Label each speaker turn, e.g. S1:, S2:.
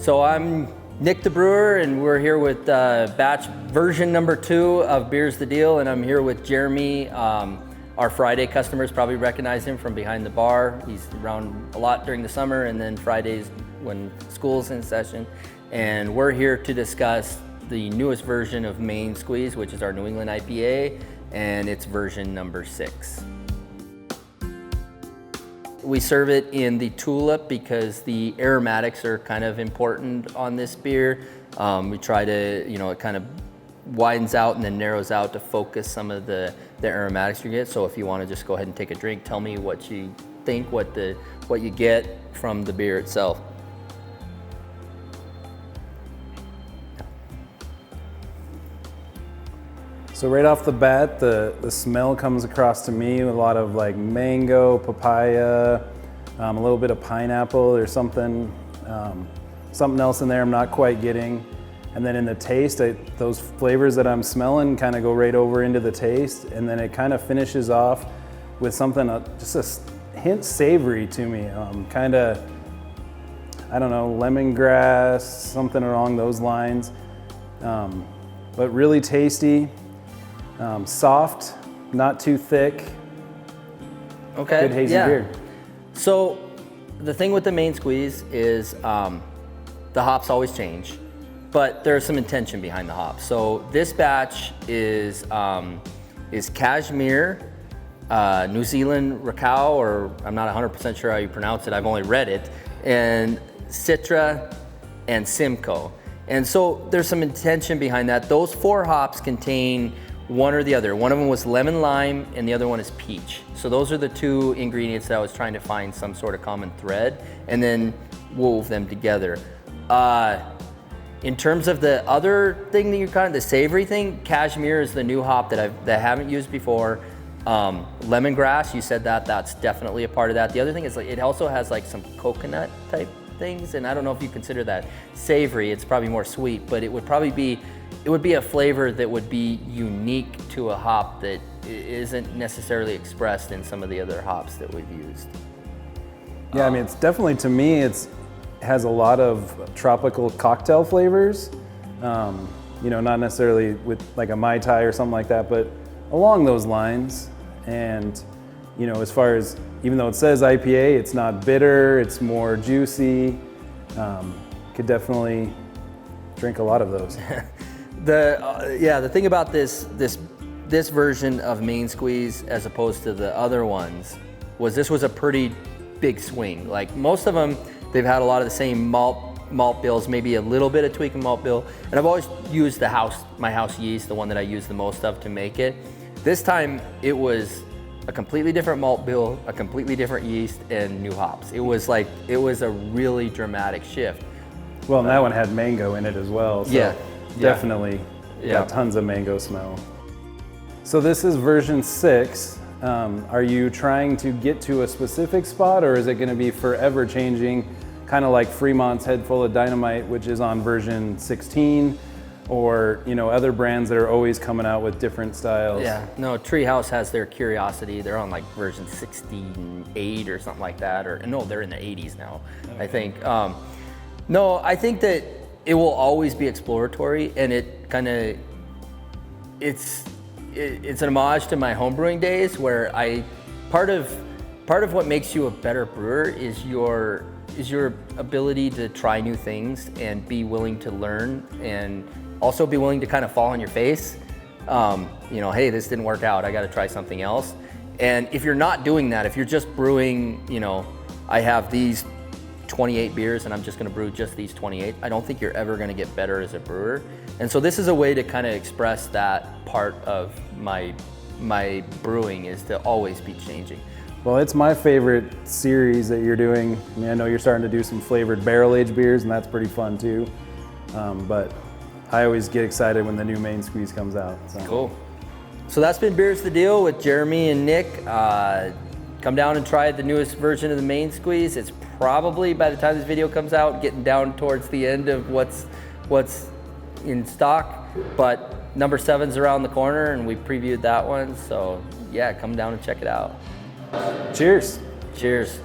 S1: So I'm Nick the Brewer, and we're here with batch version number 2 of Beers the Deal, and I'm here with Jeramie. Our Friday customers probably recognize him from behind the bar. He's around a lot during the summer, and then Fridays when school's in session. And we're here to discuss the newest version of Main Squeeze, which is our New England IPA, and it's version number 6. We serve it in the tulip because the aromatics are kind of important on this beer. We try to, it kind of widens out and then narrows out to focus some of the aromatics you get. So if you want to just go ahead and take a drink, tell me what you think, what you get from the beer itself.
S2: So right off the bat, the smell comes across to me with a lot of like mango, papaya, a little bit of pineapple or something else in there I'm not quite getting. And then in the taste, those flavors that I'm smelling kind of go right over into the taste, and then it kind of finishes off with something, just a hint savory to me, kind of, I don't know, lemongrass, something along those lines, but really tasty. Soft, not too thick.
S1: Okay.
S2: Good hazy beer.
S1: So the thing with the Main Squeeze is the hops always change, but there's some intention behind the hops. So this batch is Cashmere, New Zealand Ricau, or I'm not 100% sure how you pronounce it. I've only read it, and Citra and Simcoe. And so there's some intention behind that. Those 4 hops contain one or the other. One of them was lemon lime and the other one is peach. So those are the 2 ingredients that I was trying to find some sort of common thread and then wove them together. In terms of the other thing that the savory thing, Cashmere is the new hop that I haven't used before. Lemongrass, you said that's definitely a part of that. The other thing is it also has some coconut type things, and I don't know if you consider that savory. It's probably more sweet, but it would be a flavor that would be unique to a hop that isn't necessarily expressed in some of the other hops that we've used.
S2: Yeah, I mean, it's definitely, to me, it has a lot of tropical cocktail flavors. Not necessarily with like a Mai Tai or something like that, but along those lines. And, as far as, even though it says IPA, it's not bitter, it's more juicy. Could definitely drink a lot of those.
S1: The thing about this version of Main Squeeze as opposed to the other ones was this was a pretty big swing. Like most of them, they've had a lot of the same malt bills, maybe a little bit of tweak in malt bill. And I've always used my house yeast, the one that I use the most of to make it. This time it was a completely different malt bill, a completely different yeast, and new hops. It was a really dramatic shift.
S2: Well, and that one had mango in it as well. So definitely got tons of mango smell. So this is version 6. Are you trying to get to a specific spot, or is it going to be forever changing, kind of like Fremont's Head Full of Dynamite, which is on version 16, or other brands that are always coming out with different styles?
S1: Yeah, no, Treehouse has their Curiosity. They're on version 68 or something like that, or no, they're in the 80s now, I think. No, I think that it will always be exploratory, and it's an homage to my homebrewing days, where part of what makes you a better brewer is your ability to try new things and be willing to learn, and also be willing to kind of fall on your face. Hey, this didn't work out, I got to try something else. And if you're not doing that, if you're just brewing, I have these 28 beers and I'm just going to brew just these 28, I don't think you're ever going to get better as a brewer. And so this is a way to kind of express that part of my brewing, is to always be changing.
S2: Well, it's my favorite series that you're doing. I mean, I know you're starting to do some flavored barrel-aged beers, and that's pretty fun too. But I always get excited when the new Main Squeeze comes out. So.
S1: Cool. So that's been Beers the Deal with Jeramie and Nick. Come down and try the newest version of the Main Squeeze. It's probably, by the time this video comes out, getting down towards the end of what's in stock, but number 7's around the corner and we previewed that one. So yeah, come down and check it out.
S2: Cheers.
S1: Cheers.